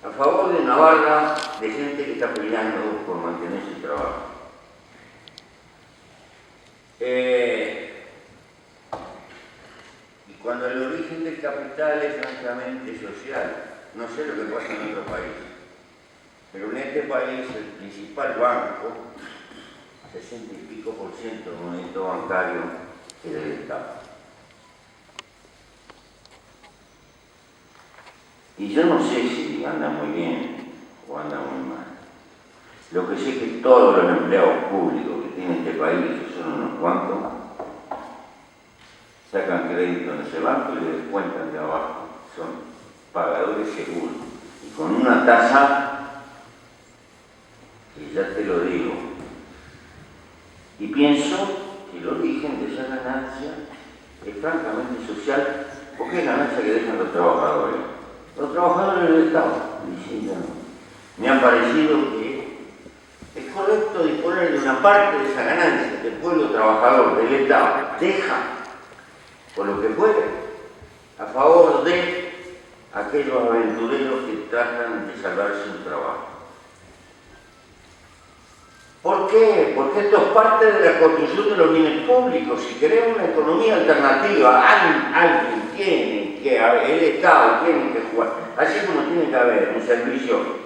a favor de una barra de gente que está peleando por mantener su trabajo. Y cuando el origen del capital es francamente social, no sé lo que pasa en otro país, pero en este país el principal banco, 60 y pico % del movimiento bancario, es del Estado. Y yo no sé si anda muy bien o anda muy mal. Lo que sé es que todos los empleados públicos que tiene este país, que son unos cuantos, sacan crédito en ese banco y le descuentan de abajo. Son pagadores seguros. Y con una tasa, que ya te lo digo, y pienso que el origen de esa ganancia es francamente social, porque es ganancia que dejan los trabajadores. Los trabajadores del Estado dicen, me ha parecido que es correcto disponer de una parte de esa ganancia que el pueblo trabajador del Estado deja por lo que puede a favor de aquellos aventureros que tratan de salvarse un trabajo. ¿Por qué? Porque esto es parte de la construcción de los bienes públicos. Si queremos una economía alternativa, alguien tiene que haber, el Estado tiene que jugar. Así como tiene que haber un servicio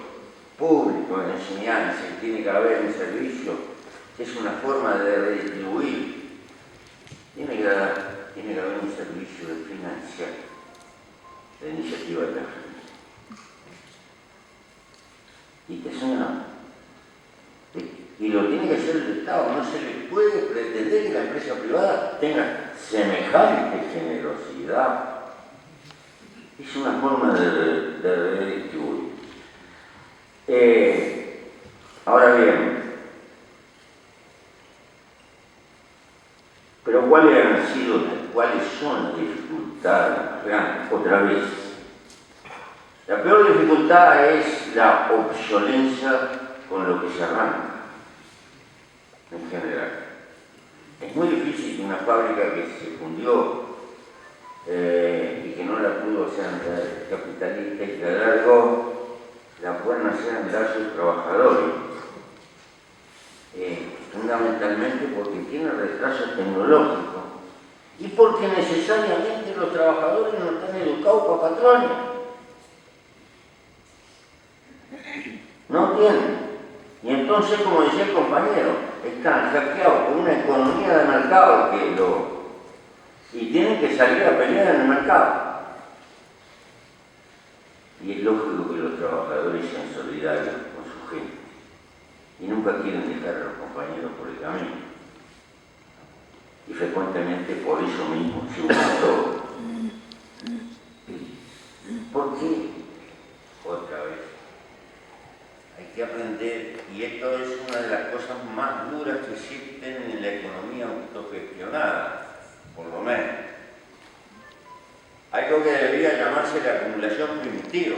público de enseñanza, tiene que haber un servicio que es una forma de redistribuir, tiene que haber un servicio de financiar, de iniciativa de la gente. Y que suena. Y lo tiene que hacer el Estado, no se le puede pretender que la empresa privada tenga semejante generosidad. Es una forma de redistribuir. Ahora bien, pero ¿cuáles son las dificultades más grandes? Otra vez, la peor dificultad es la obsolencia con lo que se arranca. En general. Es muy difícil que una fábrica que se fundió y que no la pudo hacer andar capitalista y que alargó, la puedan hacer andar sus trabajadores. Fundamentalmente porque tiene retraso tecnológico y porque necesariamente los trabajadores no están educados para patrones. No tienen. Y entonces, como decía el compañero, están hackeados por una economía de mercado y tienen que salir a pelear en el mercado. Y es lógico que los trabajadores sean solidarios con su gente y nunca quieren dejar a los compañeros por el camino. Y frecuentemente por eso mismo se usa todo. ¿Por qué? Otra vez. Hay que aprender, y esto es una de las cosas más duras que existen en la economía autogestionada, por lo menos. Algo que debería llamarse la acumulación primitiva.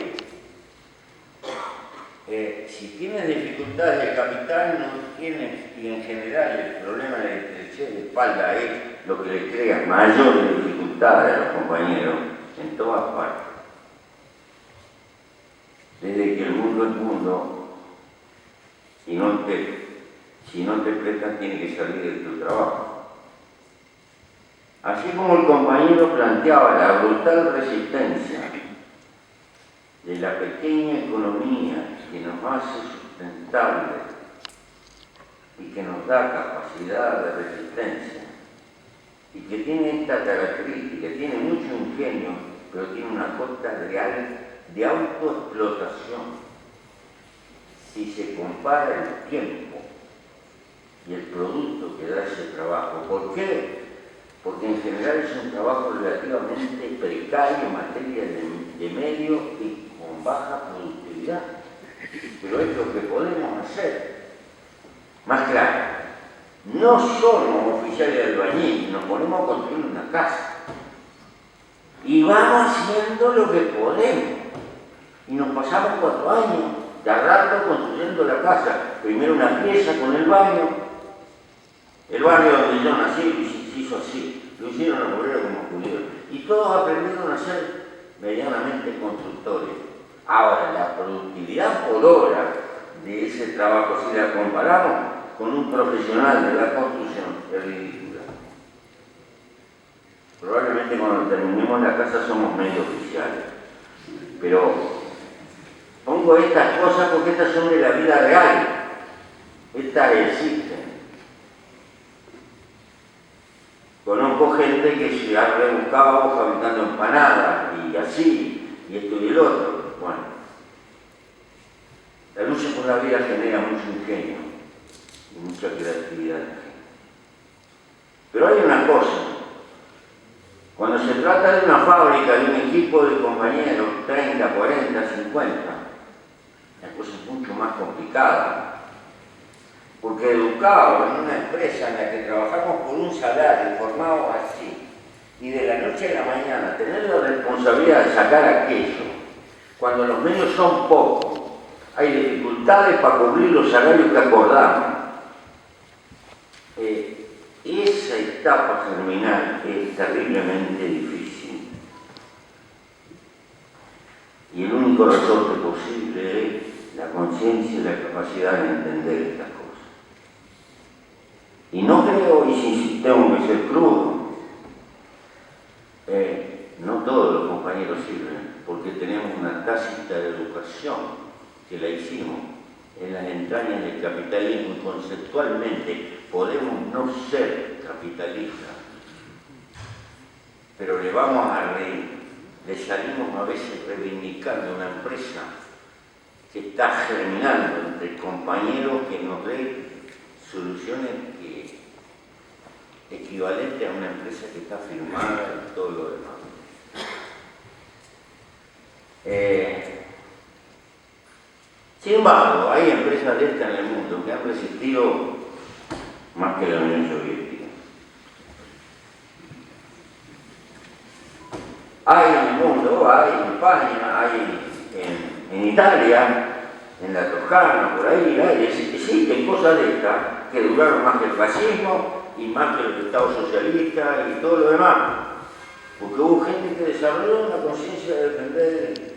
Si tienes dificultades de capital, no tienes, y en general el problema de la estrechez de espalda es lo que le crea mayores dificultades a los compañeros en todas partes. Desde que el mundo es mundo, si no te prestan, tiene que salir de tu trabajo. Así como el compañero planteaba la brutal resistencia de la pequeña economía que nos hace sustentables y que nos da capacidad de resistencia y que tiene esta característica, tiene mucho ingenio, pero tiene una cota real de autoexplotación. Si se compara el tiempo y el producto que da ese trabajo. ¿Por qué? Porque en general es un trabajo relativamente precario en materia de medio y con baja productividad. Pero es lo que podemos hacer. Más claro, no somos oficiales de albañil, nos ponemos a construir una casa. Y vamos haciendo lo que podemos. Y nos pasamos 4 años de rato construyendo la casa. Primero una pieza con el baño. El barrio donde yo nací se hizo así. Lo hicieron los obreros como judíos. Y todos aprendieron a ser medianamente constructores. Ahora, la productividad por hora de ese trabajo, si la comparamos con un profesional de la construcción, es ridícula. Probablemente cuando terminemos la casa somos medio oficiales. Pero pongo estas cosas porque estas son de la vida real. Estas existen. Conozco gente que se ha rebuscado fabricando empanadas y así, y esto y el otro. Bueno, la lucha por la vida genera mucho ingenio y mucha creatividad. Pero hay una cosa, cuando se trata de una fábrica, de un equipo de compañeros, 30, 40, 50, la cosa es mucho más complicada. Porque educados en una empresa en la que trabajamos por un salario, formados así, y de la noche a la mañana tener la responsabilidad de sacar aquello, cuando los medios son pocos, hay dificultades para cubrir los salarios que acordamos. Esa etapa germinal es terriblemente difícil. Y el único resorte posible es la conciencia y la capacidad de entender estas cosas. Y no creo, y si tengo que ser crudo, no todos los compañeros sirven, porque tenemos una tácita de educación que la hicimos en las entrañas del capitalismo y conceptualmente podemos no ser capitalistas, pero le vamos a reír, le salimos a veces reivindicando una empresa que está germinando entre compañeros que nos den soluciones equivalentes a una empresa que está firmada y todo lo demás. Sin embargo, hay empresas de estas en el mundo que han resistido más que la Unión Soviética. Hay en el mundo, hay en España, hay en Italia, en la Toscana, por ahí, existen cosas de estas que duraron más que el fascismo y más que el Estado socialista y todo lo demás. Porque hubo gente que desarrolló una conciencia de defender.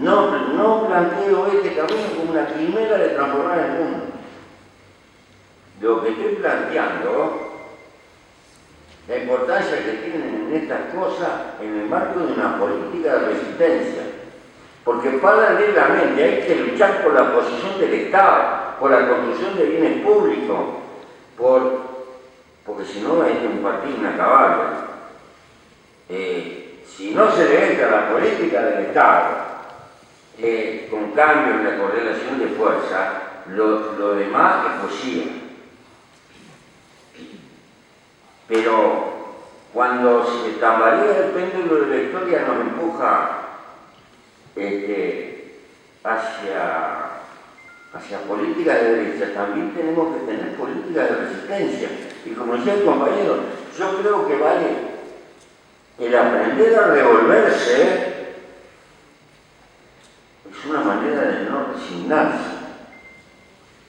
No planteo este camino como una quimera de transformar el mundo. Lo que estoy planteando, la importancia que tienen en estas cosas en el marco de una política de resistencia. Porque paralelamente hay que luchar por la posición del Estado, por la construcción de bienes públicos, porque si no es un partido inacabable. Si no se le entra a la política del Estado, con cambios en la correlación de fuerza, lo demás es posible. Pero cuando se tambalea el péndulo de la historia nos empuja hacia políticas de derecha, también tenemos que tener políticas de resistencia. Y como decía el compañero, yo creo que vale el aprender a revolverse, es una manera de no resignarse.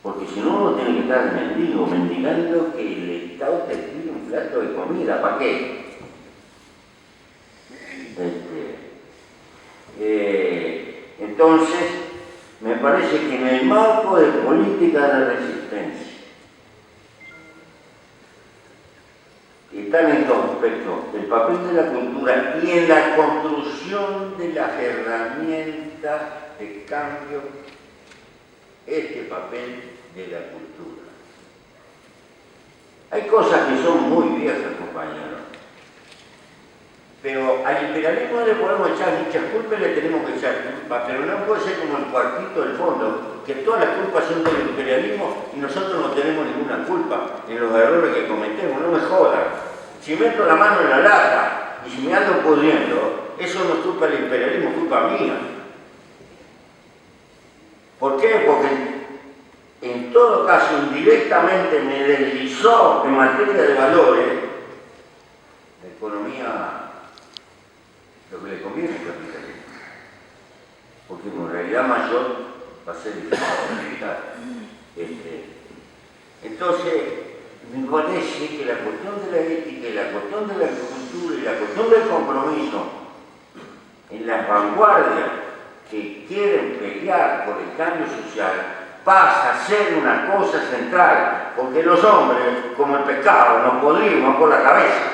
Porque si no, uno tiene que estar mendigando que el Estado te tire un plato de comida. ¿Para qué? Entonces, me parece que en el marco de política de resistencia, están estos aspectos, el papel de la cultura y en la construcción de las herramientas de cambio, este papel de la cultura. Hay cosas que son muy viejas, compañeros, pero al imperialismo le podemos echar muchas culpas y le tenemos que echar culpas, pero no puede ser como el cuartito del fondo, que todas las culpas son del imperialismo y nosotros no tenemos ninguna culpa en los errores que cometemos. No me jodan. Si meto la mano en la lata y si me ando pudriendo, eso no es culpa del imperialismo, es culpa mía. ¿Por qué? Porque en todo caso indirectamente me deslizó en materia de valores la economía, lo que le conviene al capitalismo, porque en realidad mayor va a ser difícil de evitar. Entonces, me parece que la cuestión de la ética y la cuestión de la cultura y la cuestión del compromiso en las vanguardias que quieren pelear por el cambio social pasa a ser una cosa central, porque los hombres, como el pescado, nos podrimos por la cabeza.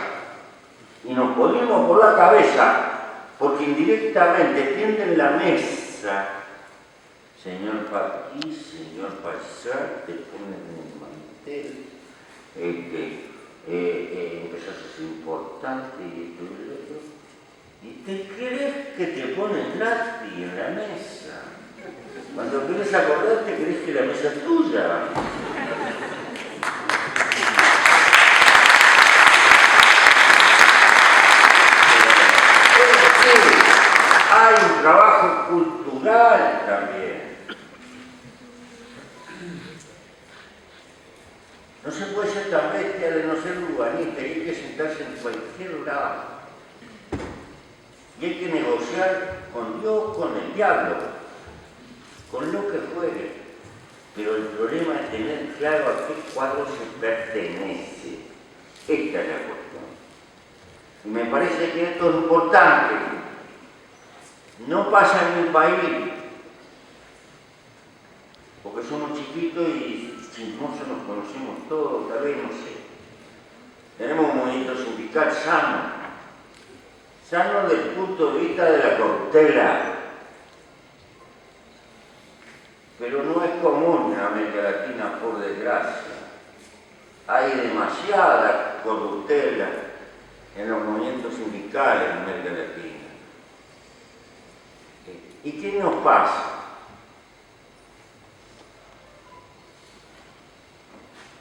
Y nos podrimos por la cabeza porque indirectamente tienden la mesa. Señor Paquí, señor Paisar, te ponen en el mantel, empezás a ser importante y esto y lo otro, y te crees que te ponen gratis en la mesa. Cuando quieres acordarte, crees que la mesa es tuya. Hay un trabajo cultural también. No se puede ser tan bestia de no ser urbanista, y hay que sentarse en cualquier lado. Y hay que negociar con Dios, con el diablo, con lo que fuere. Pero el problema es tener claro a qué cuadro se pertenece. Esta es la cuestión. Y me parece que esto es importante. No pasa en mi país, porque somos chiquitos y chismosos nos conocemos todos, tal vez no sé. Tenemos un movimiento sindical sano desde el punto de vista de la corruptela, pero no es común en América Latina, por desgracia. Hay demasiada corruptela en los movimientos sindicales en América Latina. ¿Y qué nos pasa?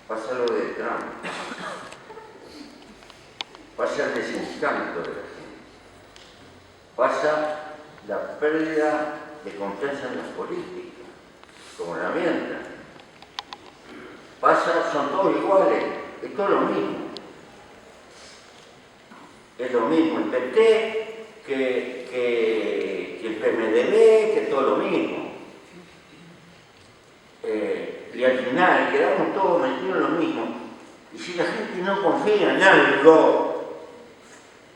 Pasa lo de Trump, pasa el desencanto de la gente, pasa la pérdida de confianza en las políticas, como la mientras. Pasa, son todos iguales, es todo lo mismo. Es lo mismo el PT que el PMDB, que todo lo mismo. Y al final quedamos todos metidos en lo mismo. Y si la gente no confía en algo,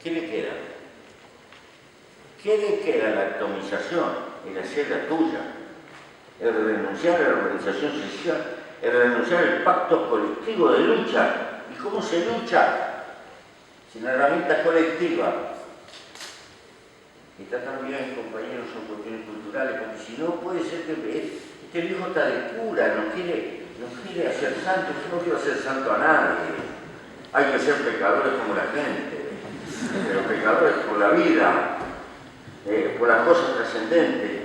¿qué le queda? ¿Qué le queda? La atomización, el hacer la tuya, el renunciar a la organización social, el renunciar al pacto colectivo de lucha. ¿Y cómo se lucha? Sin herramientas colectivas. Está también, compañeros, son cuestiones culturales, porque si no puede ser que este viejo está de cura, no quiere hacer santo. Yo no quiero hacer santo a nadie. Hay que ser pecadores como la gente, pero pecadores por la vida, por las cosas trascendentes,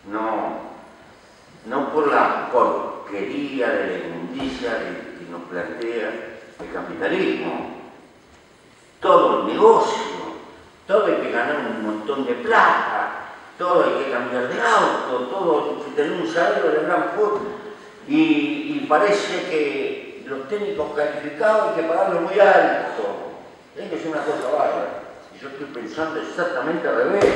no por la porquería de la inmundicia que nos plantea el capitalismo. Todo el negocio, todo hay que ganar un montón de plata, todo hay que cambiar de auto, todo hay que tener un salario de gran forma. Y parece que los técnicos calificados hay que pagarlos muy alto. Tiene que ser una cosa bárbara. Y yo estoy pensando exactamente al revés.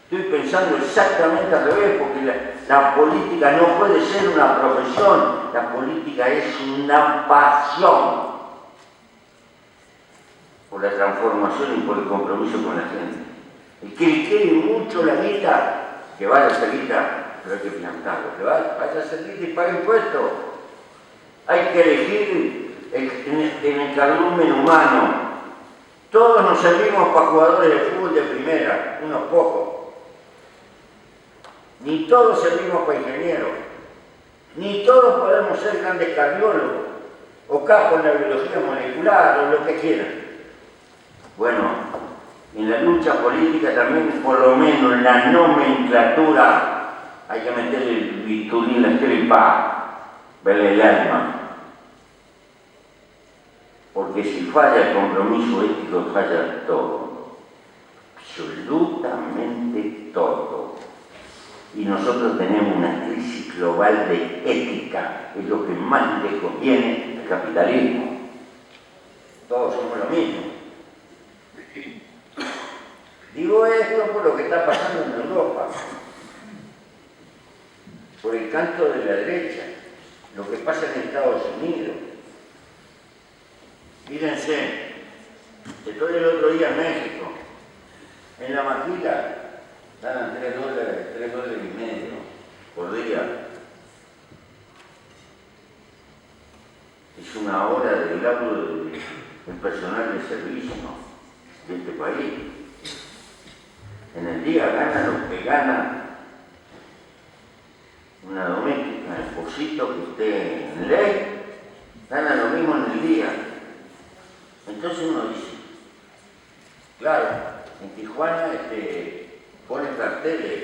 Estoy pensando exactamente al revés, porque la política no puede ser una profesión, la política es una pasión. Por la transformación y por el compromiso con la gente. El que quiere mucho la guita, que vaya a hacer guita, pero hay que plantarlo, que vaya a hacer guita y pague impuestos. Hay que elegir en el cardumen humano. Todos nos servimos para jugadores de fútbol de primera, unos pocos. Ni todos servimos para ingenieros. Ni todos podemos ser grandes cardiólogos o capos en la biología molecular o lo que quieran. Bueno, en la lucha política también, por lo menos en la nomenclatura, hay que meterle el bisturí en la estripa, verle el alma. Porque si falla el compromiso ético, falla todo. Absolutamente todo. Y nosotros tenemos una crisis global de ética, es lo que más le conviene al capitalismo. Todos somos lo mismo. Digo esto por lo que está pasando en Europa, por el canto de la derecha, lo que pasa en Estados Unidos. Fíjense, estoy el otro día en México, en la maquila ganan $3 y medio por día. Es una hora del laburo del personal de servicio de este país. En el día gana lo que gana una doméstica, el esposito que esté en ley, gana lo mismo en el día. Entonces uno dice, claro, en Tijuana ponen carteles,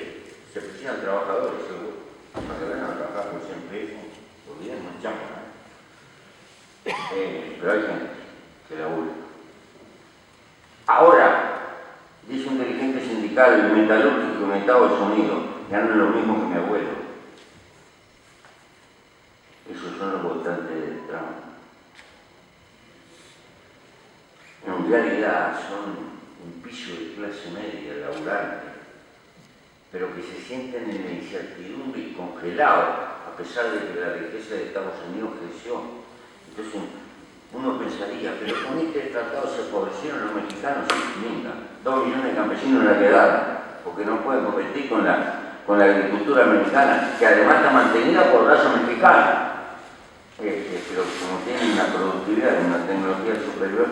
se presionan trabajadores, seguro, para que vengan a trabajar por 100 pesos, por día, no echamos, pero hay gente que labura. Ahora, dice un dirigente sindical, el metalúrgico en Estados Unidos, ganan lo mismo que mi abuelo. Esos son los votantes del Trump. En realidad son un piso de clase media, laburante, pero que se sienten en la incertidumbre y congelados, a pesar de que la riqueza de Estados Unidos creció. Entonces, uno pensaría, pero con este tratado se empobrecieron los mexicanos, nunca. 2 millones de campesinos la quedaron, porque no pueden competir con la agricultura americana, que además está mantenida por raza mexicana. Pero como tienen una productividad y una tecnología superior,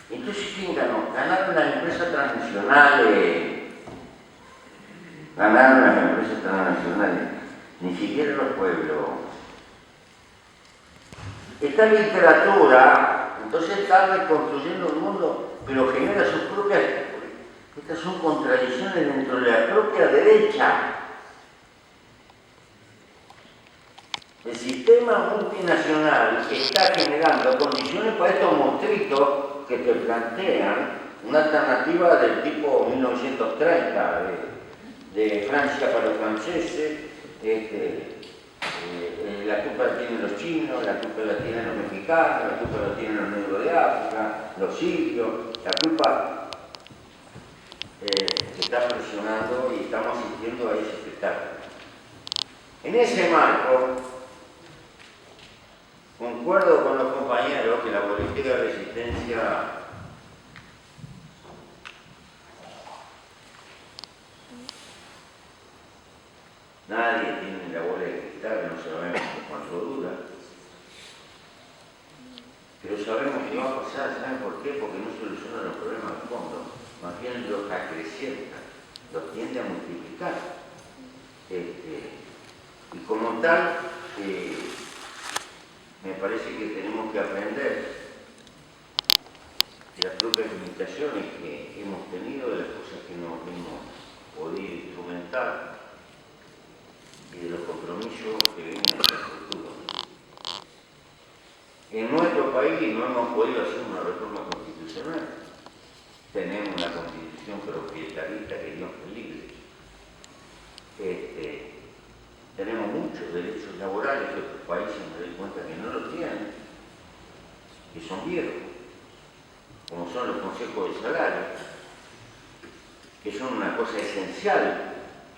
entonces ¿quién ganó? Ganaron las empresas transnacionales, ni siquiera los pueblos. Esta literatura, entonces está reconstruyendo el mundo, pero genera sus propias, estas son contradicciones dentro de la propia derecha. El sistema multinacional está generando condiciones para estos monstruitos que te plantean una alternativa del tipo 1930 de Francia para los franceses, la culpa la tienen los chinos, la culpa la tienen los mexicanos, la culpa la tienen los negros de África, los sirios, la culpa se está presionando y estamos asistiendo a ese espectáculo. En ese marco, concuerdo con los compañeros que la política de resistencia nadie tiene la bola de cristal, no sabemos cuánto dura, pero sabemos que va a pasar. ¿Saben por qué? Porque no soluciona los problemas de fondo, más bien los acrecienta, los tiende a multiplicar. Y como tal, me parece que tenemos que aprender de las propias limitaciones que hemos tenido, de las cosas que no hemos podido instrumentar y de los compromisos que vienen hacia el futuro. En nuestro país no hemos podido hacer una reforma constitucional. Tenemos una constitución propietarista que Dios es libre. Tenemos muchos derechos laborales que otros países me doy cuenta que no los tienen, que son viejos, como son los consejos de salario, que son una cosa esencial.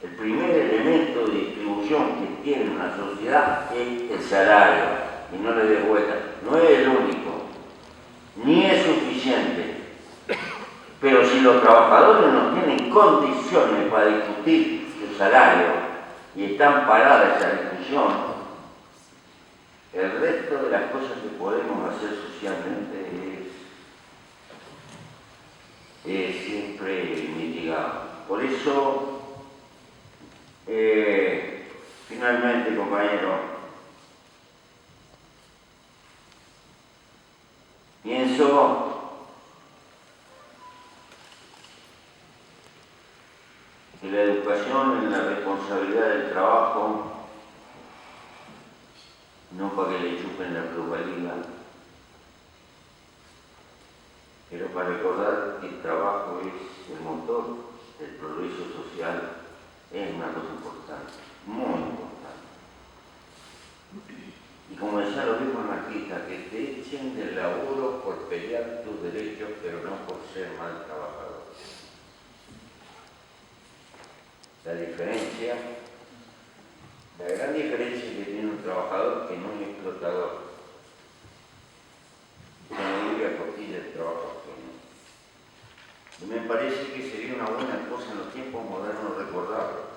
El primer elemento de distribución que tiene una sociedad es el salario, y no le dé vuelta. No es el único, ni es suficiente, pero si los trabajadores no tienen condiciones para discutir su salario, y están paradas esa discusión, el resto de las cosas que podemos hacer socialmente es siempre mitigado. Por eso, finalmente, compañero, pienso que la educación en la responsabilidad del trabajo, no para que le chupen la plusvalía, pero para recordar que el trabajo es el motor del progreso social, es una cosa importante, muy importante. Y como decían los viejos anarquistas, que te echen del laburo por pelear tus derechos, pero no por ser mal trabajador. La diferencia, la gran diferencia que tiene un trabajador que no es explotador, no vive a costilla del trabajo ajeno. Y me parece que sería una buena cosa en los tiempos modernos recordarlo.